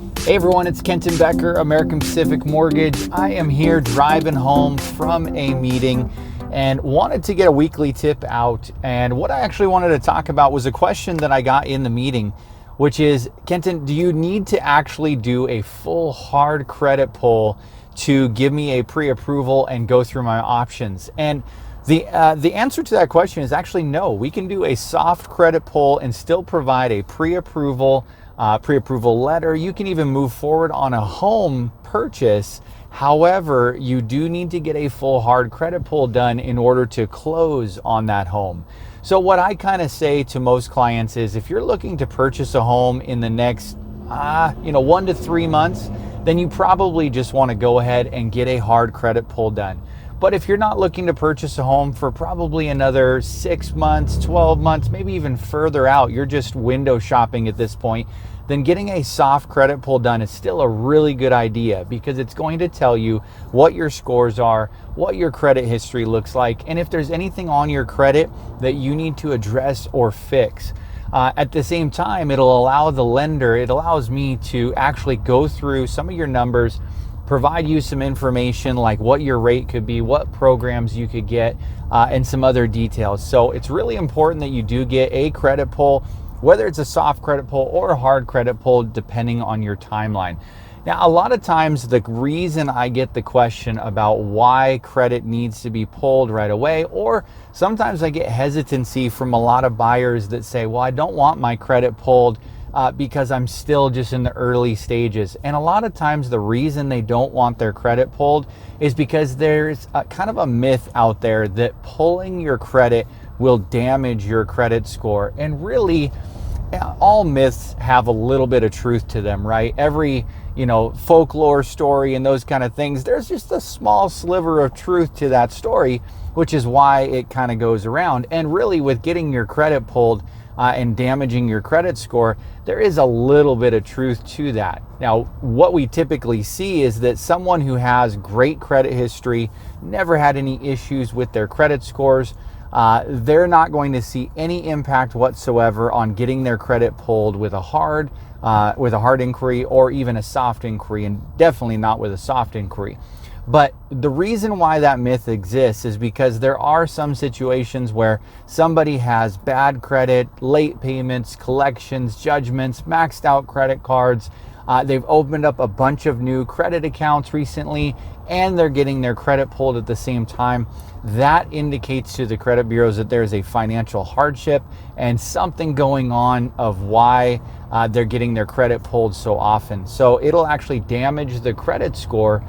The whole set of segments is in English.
Hey everyone, it's Kenton Becker, American Pacific Mortgage. I am here driving home from a meeting and wanted to get a weekly tip out. And what I actually wanted to talk about was a question that I got in the meeting, which is, Kenton, do you need to actually do a full hard credit pull to give me a pre-approval and go through my options? And the answer to that question is actually no. We can do a soft credit pull and still provide a pre-approval letter. You can even move forward on a home purchase. However, you do need to get a full hard credit pull done in order to close on that home. So what I kind of say to most clients is, if you're looking to purchase a home in the next 1 to 3 months, then you probably just want to go ahead and get a hard credit pull done. But if you're not looking to purchase a home for probably another 6 months, 12 months, maybe even further out, you're just window shopping at this point, then getting a soft credit pull done is still a really good idea, because it's going to tell you what your scores are, what your credit history looks like, and if there's anything on your credit that you need to address or fix. At the same time, it allows me to actually go through some of your numbers, provide you some information like what your rate could be, what programs you could get, and some other details. So it's really important that you do get a credit pull, whether it's a soft credit pull or a hard credit pull, depending on your timeline. Now, a lot of times the reason I get the question about why credit needs to be pulled right away, or sometimes I get hesitancy from a lot of buyers that say, well, I don't want my credit pulled because I'm still just in the early stages. And a lot of times the reason they don't want their credit pulled is because there's kind of a myth out there that pulling your credit will damage your credit score. And really, all myths have a little bit of truth to them, right? Every folklore story and those kind of things, there's just a small sliver of truth to that story, which is why it kind of goes around. And really, with getting your credit pulled and damaging your credit score, there is a little bit of truth to that. Now, what we typically see is that someone who has great credit history, never had any issues with their credit scores, they're not going to see any impact whatsoever on getting their credit pulled with a hard inquiry or even a soft inquiry, and definitely not with a soft inquiry. But the reason why that myth exists is because there are some situations where somebody has bad credit, late payments, collections, judgments, maxed out credit cards. They've opened up a bunch of new credit accounts recently, and they're getting their credit pulled at the same time. That indicates to the credit bureaus that there's a financial hardship and something going on of why they're getting their credit pulled so often. So it'll actually damage the credit score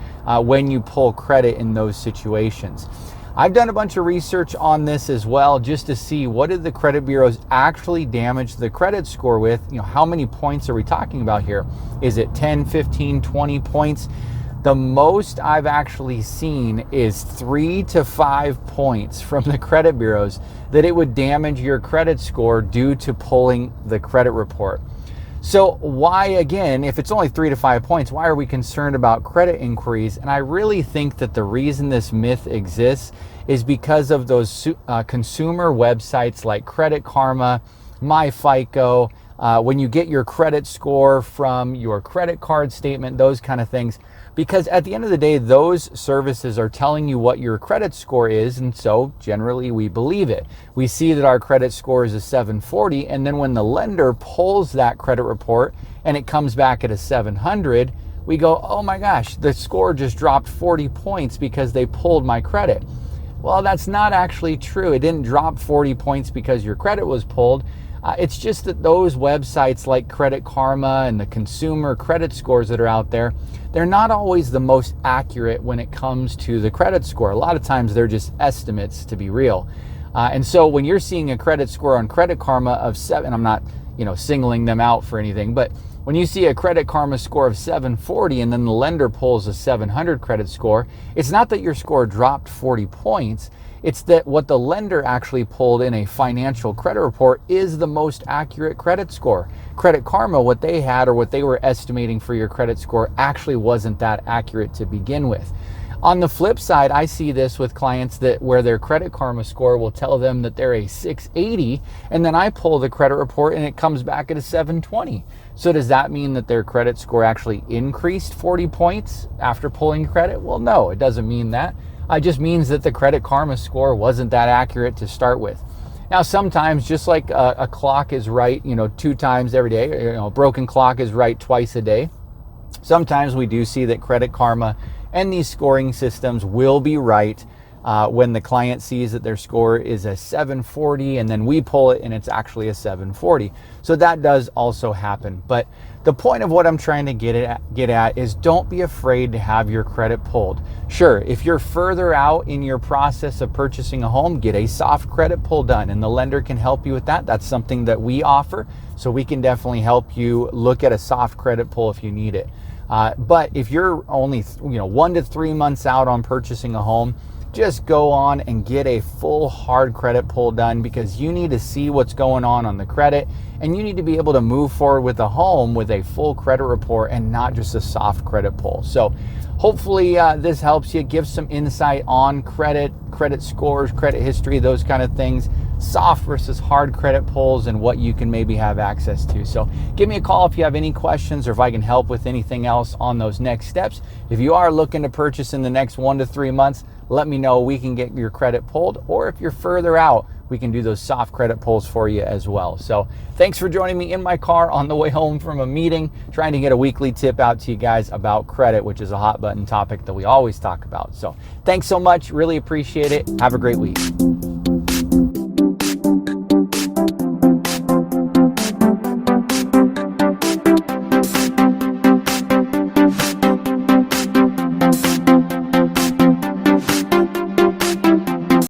when you pull credit in those situations. I've done a bunch of research on this as well, just to see what did the credit bureaus actually damage the credit score with. How many points are we talking about here? Is it 10, 15, 20 points? The most I've actually seen is 3 to 5 points from the credit bureaus that it would damage your credit score due to pulling the credit report. So why, again, if it's only 3 to 5 points, why are we concerned about credit inquiries? And I really think that the reason this myth exists is because of those consumer websites like Credit Karma, MyFICO, when you get your credit score from your credit card statement, those kind of things. Because at the end of the day, those services are telling you what your credit score is, and so generally we believe it. We see that our credit score is a 740, and then when the lender pulls that credit report and it comes back at a 700, we go, oh my gosh, the score just dropped 40 points because they pulled my credit. Well, that's not actually true. It didn't drop 40 points because your credit was pulled. It's just that those websites like Credit Karma and the consumer credit scores that are out there, they're not always the most accurate when it comes to the credit score. A lot of times they're just estimates, to be real. And so when you're seeing a credit score on Credit Karma of 7, I'm not singling them out for anything, but when you see a Credit Karma score of 740 and then the lender pulls a 700 credit score, it's not that your score dropped 40 points. It's that what the lender actually pulled in a financial credit report is the most accurate credit score. Credit Karma, what they had or what they were estimating for your credit score actually wasn't that accurate to begin with. On the flip side, I see this with clients that where their Credit Karma score will tell them that they're a 680, and then I pull the credit report and it comes back at a 720. So does that mean that their credit score actually increased 40 points after pulling credit? Well, no, it doesn't mean that. It just means that the Credit Karma score wasn't that accurate to start with. Now, sometimes, just like a clock is right, 2 times every day, a broken clock is right twice a day, sometimes we do see that Credit Karma and these scoring systems will be right when the client sees that their score is a 740 and then we pull it and it's actually a 740. So that does also happen. But the point of what I'm trying to get at is don't be afraid to have your credit pulled. Sure, if you're further out in your process of purchasing a home, get a soft credit pull done and the lender can help you with that. That's something that we offer. So we can definitely help you look at a soft credit pull if you need it. But if you're only 1 to 3 months out on purchasing a home, just go on and get a full hard credit pull done, because you need to see what's going on the credit, and you need to be able to move forward with a home with a full credit report and not just a soft credit pull. So hopefully this helps you, give some insight on credit scores, credit history, those kind of things, soft versus hard credit pulls, and what you can maybe have access to. So give me a call if you have any questions or if I can help with anything else on those next steps. If you are looking to purchase in the next 1 to 3 months, let me know. We can get your credit pulled, or if you're further out, we can do those soft credit pulls for you as well. So thanks for joining me in my car on the way home from a meeting, trying to get a weekly tip out to you guys about credit, which is a hot button topic that we always talk about. So thanks so much. Really appreciate it. Have a great week.